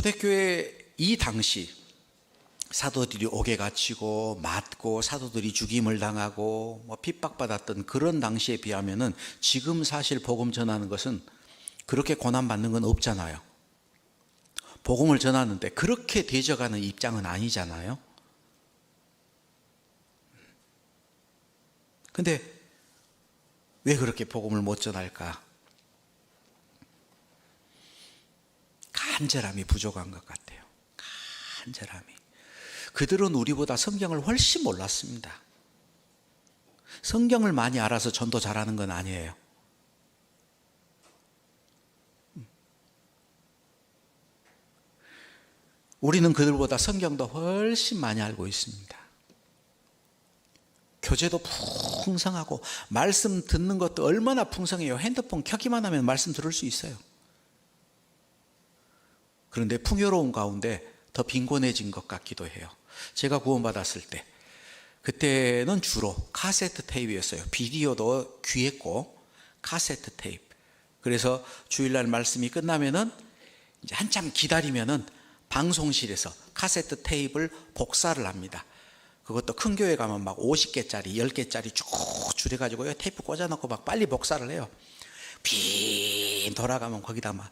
초대교회 이 당시 사도들이 옥에 갇히고 맞고 사도들이 죽임을 당하고 핍박받았던 그런 당시에 비하면은 지금 사실 복음 전하는 것은 그렇게 고난받는 건 없잖아요. 복음을 전하는데 그렇게 대적하는 입장은 아니잖아요. 근데 왜 그렇게 복음을 못 전할까? 간절함이 부족한 것 같아요. 간절함이. 그들은 우리보다 성경을 훨씬 몰랐습니다. 성경을 많이 알아서 전도 잘하는 건 아니에요. 우리는 그들보다 성경도 훨씬 많이 알고 있습니다. 교재도 풍성하고 말씀 듣는 것도 얼마나 풍성해요. 핸드폰 켜기만 하면 말씀 들을 수 있어요. 그런데 풍요로운 가운데 더 빈곤해진 것 같기도 해요. 제가 구원받았을 때 그때는 주로 카세트 테이프였어요. 비디오도 귀했고 카세트 테이프. 그래서 주일날 말씀이 끝나면은 이제 한참 기다리면은 방송실에서 카세트 테이프를 복사를 합니다. 그것도 큰 교회 가면 막 50개짜리, 10개짜리 쭉 줄여가지고 테이프 꽂아놓고 막 빨리 복사를 해요. 빈 돌아가면 거기다 막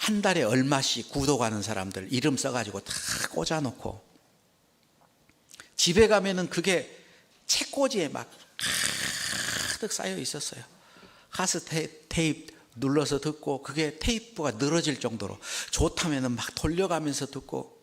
한 달에 얼마씩 구독하는 사람들 이름 써가지고 다 꽂아놓고 집에 가면은 그게 책꽂이에 막 가득 쌓여 있었어요. 카세트 테이프 눌러서 듣고 그게 테이프가 늘어질 정도로 좋다면은 막 돌려가면서 듣고.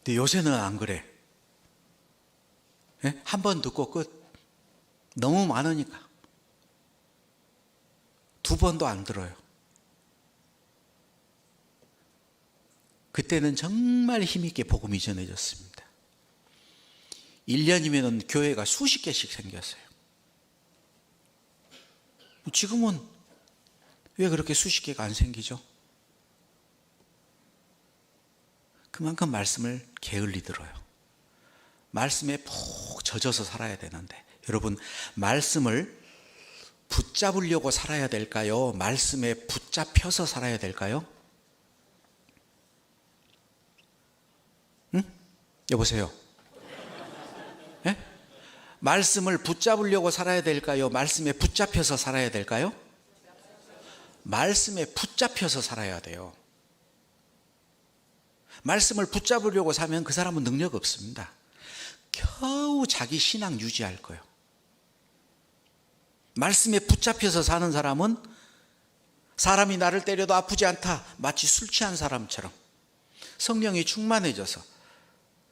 근데 요새는 안 그래. 한 번 듣고 끝. 너무 많으니까 두 번도 안 들어요. 그때는 정말 힘있게 복음이 전해졌습니다. 1년이면 교회가 수십 개씩 생겼어요. 지금은 왜 그렇게 수십 개가 안 생기죠? 그만큼 말씀을 게을리 들어요. 말씀에 푹 젖어서 살아야 되는데, 여러분, 말씀을 붙잡으려고 살아야 될까요? 말씀에 붙잡혀서 살아야 될까요? 응? 여보세요? 네? 말씀을 붙잡으려고 살아야 될까요? 말씀에 붙잡혀서 살아야 될까요? 말씀에 붙잡혀서 살아야 돼요. 말씀을 붙잡으려고 사면 그 사람은 능력 없습니다. 겨우 자기 신앙 유지할 거예요. 말씀에 붙잡혀서 사는 사람은 사람이 나를 때려도 아프지 않다. 마치 술 취한 사람처럼 성령이 충만해져서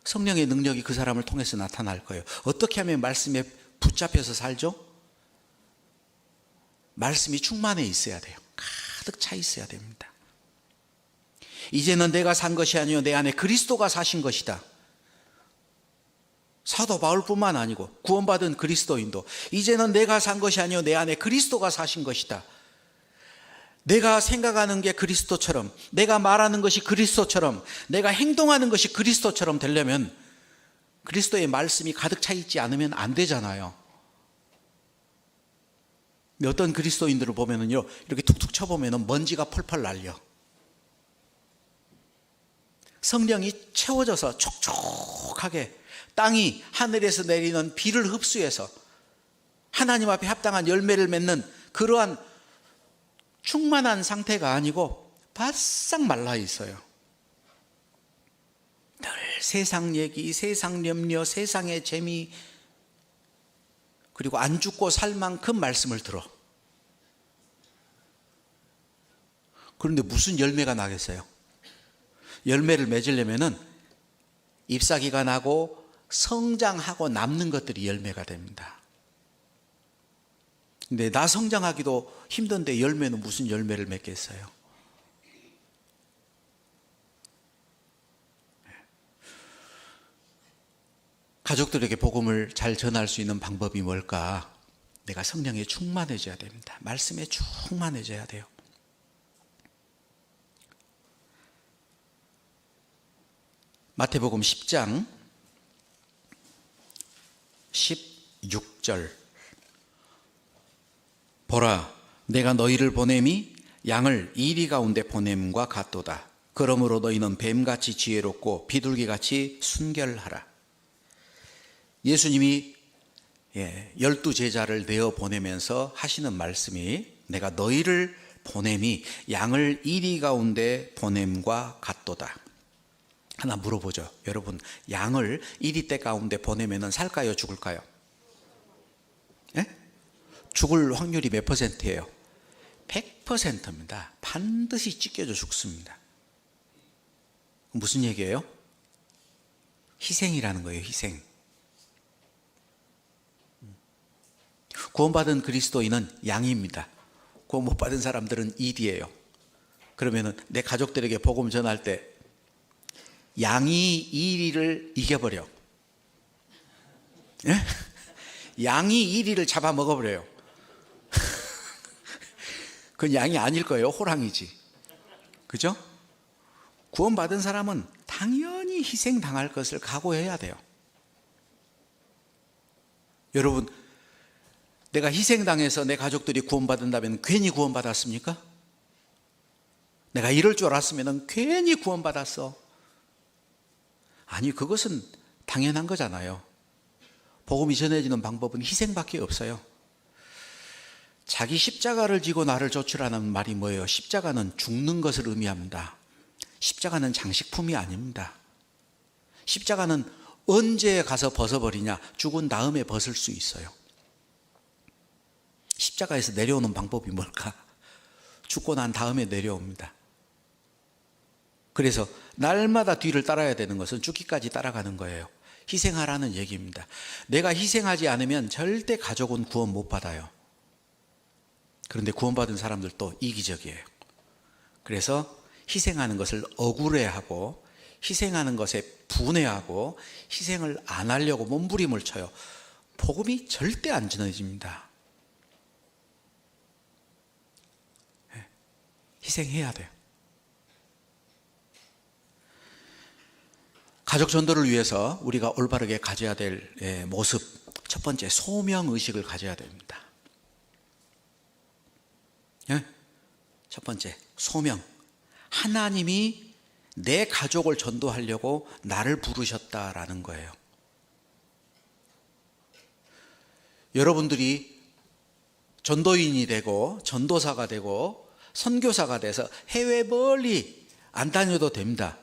성령의 능력이 그 사람을 통해서 나타날 거예요. 어떻게 하면 말씀에 붙잡혀서 살죠? 말씀이 충만해 있어야 돼요. 가득 차 있어야 됩니다. 이제는 내가 산 것이 아니요 내 안에 그리스도가 사신 것이다. 사도 바울뿐만 아니고 구원받은 그리스도인도 이제는 내가 산 것이 아니요 내 안에 그리스도가 사신 것이다. 내가 생각하는 게 그리스도처럼, 내가 말하는 것이 그리스도처럼, 내가 행동하는 것이 그리스도처럼 되려면 그리스도의 말씀이 가득 차 있지 않으면 안 되잖아요. 어떤 그리스도인들을 보면은요, 이렇게 툭툭 쳐보면은 먼지가 펄펄 날려. 성령이 채워져서 촉촉하게 땅이 하늘에서 내리는 비를 흡수해서 하나님 앞에 합당한 열매를 맺는 그러한 충만한 상태가 아니고 바싹 말라 있어요. 늘 세상 얘기, 세상 염려, 세상의 재미, 그리고 안 죽고 살 만큼 말씀을 들어. 그런데 무슨 열매가 나겠어요? 열매를 맺으려면은 잎사귀가 나고 성장하고 남는 것들이 열매가 됩니다. 근데 나 성장하기도 힘든데 열매는 무슨 열매를 맺겠어요? 가족들에게 복음을 잘 전할 수 있는 방법이 뭘까? 내가 성령에 충만해져야 됩니다. 말씀에 충만해져야 돼요. 마태복음 10장 16절. 보라, 내가 너희를 보냄이 양을 이리 가운데 보냄과 같도다. 그러므로 너희는 뱀같이 지혜롭고 비둘기같이 순결하라. 예수님이 12제자를 내어 보내면서 하시는 말씀이 내가 너희를 보냄이 양을 이리 가운데 보냄과 같도다. 하나 물어보죠. 여러분, 양을 이리 떼 가운데 보내면 살까요, 죽을까요? 예? 죽을 확률이 몇 %예요? 100%입니다. 반드시 찢겨져 죽습니다. 무슨 얘기예요? 희생이라는 거예요, 희생. 구원받은 그리스도인은 양입니다. 구원 못 받은 사람들은 이디예요. 그러면은 내 가족들에게 복음 전할 때 양이 이리를 이겨버려. 예? 양이 이리를 잡아먹어버려요. 그건 양이 아닐 거예요. 호랑이지. 그죠? 구원받은 사람은 당연히 희생당할 것을 각오해야 돼요. 여러분, 내가 희생당해서 내 가족들이 구원받는다면 괜히 구원받았습니까? 내가 이럴 줄 알았으면 괜히 구원받았어. 아니, 그것은 당연한 거잖아요. 복음이 전해지는 방법은 희생밖에 없어요. 자기 십자가를 지고 나를 좇으라는 말이 뭐예요? 십자가는 죽는 것을 의미합니다. 십자가는 장식품이 아닙니다. 십자가는 언제 가서 벗어버리냐? 죽은 다음에 벗을 수 있어요. 십자가에서 내려오는 방법이 뭘까? 죽고 난 다음에 내려옵니다. 그래서 날마다 뒤를 따라야 되는 것은 죽기까지 따라가는 거예요. 희생하라는 얘기입니다. 내가 희생하지 않으면 절대 가족은 구원 못 받아요. 그런데 구원받은 사람들도 이기적이에요. 그래서 희생하는 것을 억울해하고 희생하는 것에 분해하고 희생을 안 하려고 몸부림을 쳐요. 복음이 절대 안 전해집니다. 희생해야 돼요. 가족 전도를 위해서 우리가 올바르게 가져야 될 모습, 첫 번째 소명의식을 가져야 됩니다. 첫 번째 소명. 하나님이 내 가족을 전도하려고 나를 부르셨다라는 거예요. 여러분들이 전도인이 되고 전도사가 되고 선교사가 돼서 해외 멀리 안 다녀도 됩니다.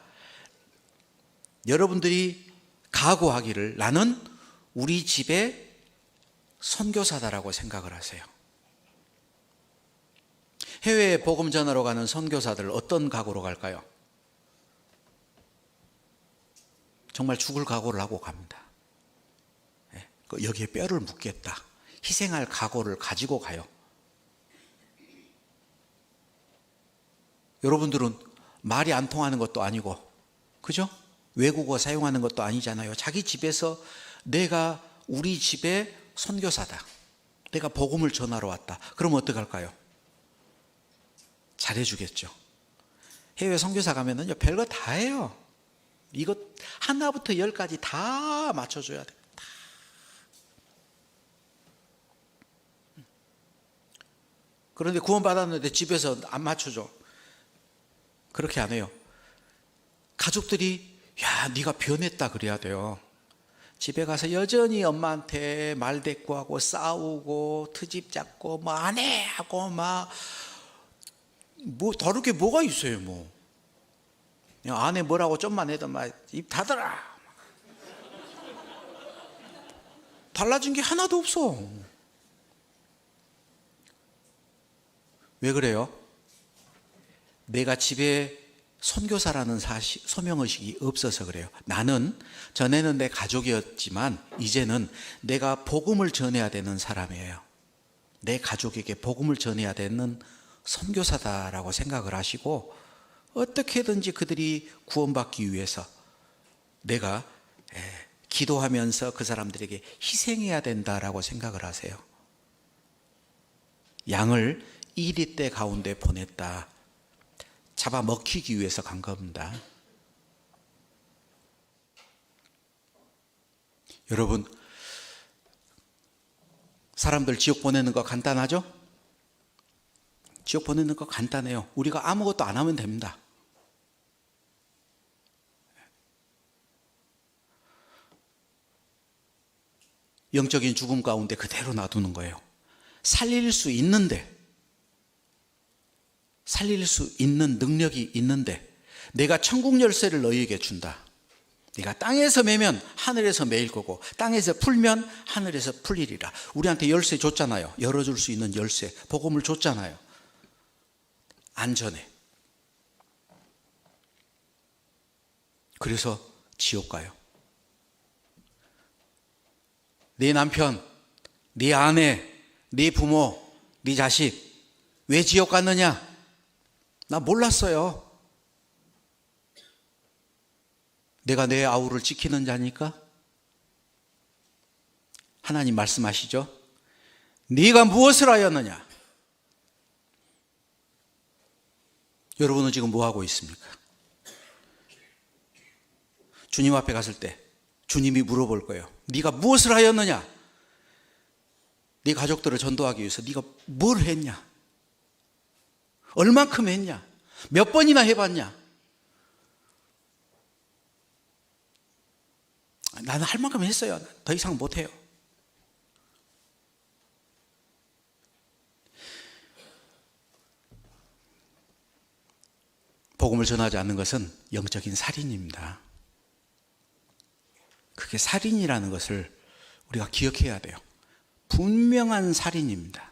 여러분들이 각오하기를 나는 우리 집의 선교사다라고 생각을 하세요. 해외에 복음 전하러 가는 선교사들 어떤 각오로 갈까요? 정말 죽을 각오를 하고 갑니다. 여기에 뼈를 묻겠다. 희생할 각오를 가지고 가요. 여러분들은 말이 안 통하는 것도 아니고, 그죠? 외국어 사용하는 것도 아니잖아요. 자기 집에서 내가 우리 집의 선교사다. 내가 복음을 전하러 왔다. 그럼 어떡할까요? 잘해주겠죠. 해외 선교사 가면은 별거 다 해요. 이것 하나부터 10까지 다 맞춰줘야 돼. 다. 그런데 구원받았는데 집에서 안 맞춰줘. 그렇게 안 해요. 가족들이 야, 네가 변했다 그래야 돼요. 집에 가서 여전히 엄마한테 말대꾸하고 싸우고 트집 잡고 뭐 안 해 하고 막 뭐 다를 게 뭐가 있어요. 뭐 아내 뭐라고 좀만 해도 막 입 닫아라. 달라진 게 하나도 없어. 왜 그래요? 내가 집에 선교사라는 소명의식이 없어서 그래요. 나는 전에는 내 가족이었지만 이제는 내가 복음을 전해야 되는 사람이에요. 내 가족에게 복음을 전해야 되는 선교사다라고 생각을 하시고 어떻게든지 그들이 구원받기 위해서 내가 기도하면서 그 사람들에게 희생해야 된다라고 생각을 하세요. 양을 이리떼 가운데 보냈다. 잡아먹히기 위해서 간 겁니다. 여러분, 사람들 지옥 보내는 거 간단하죠? 지옥 보내는 거 간단해요. 우리가 아무것도 안 하면 됩니다. 영적인 죽음 가운데 그대로 놔두는 거예요. 살릴 수 있는 능력이 있는데 내가 천국 열쇠를 너희에게 준다. 네가 땅에서 매면 하늘에서 매일 거고 땅에서 풀면 하늘에서 풀리리라. 우리한테 열쇠 줬잖아요. 열어줄 수 있는 열쇠, 복음을 줬잖아요. 안전해. 그래서 지옥 가요. 네 남편, 네 아내, 네 부모, 네 자식 왜 지옥 갔느냐? 나 몰랐어요. 내가 내 아우를 지키는 자니까? 하나님 말씀하시죠. 네가 무엇을 하였느냐? 여러분은 지금 뭐 하고 있습니까? 주님 앞에 갔을 때 주님이 물어볼 거예요. 네가 무엇을 하였느냐? 네 가족들을 전도하기 위해서 네가 뭘 했냐? 얼만큼 했냐? 몇 번이나 해봤냐? 나는 할 만큼 했어요. 더 이상 못해요. 복음을 전하지 않는 것은 영적인 살인입니다. 그게 살인이라는 것을 우리가 기억해야 돼요. 분명한 살인입니다.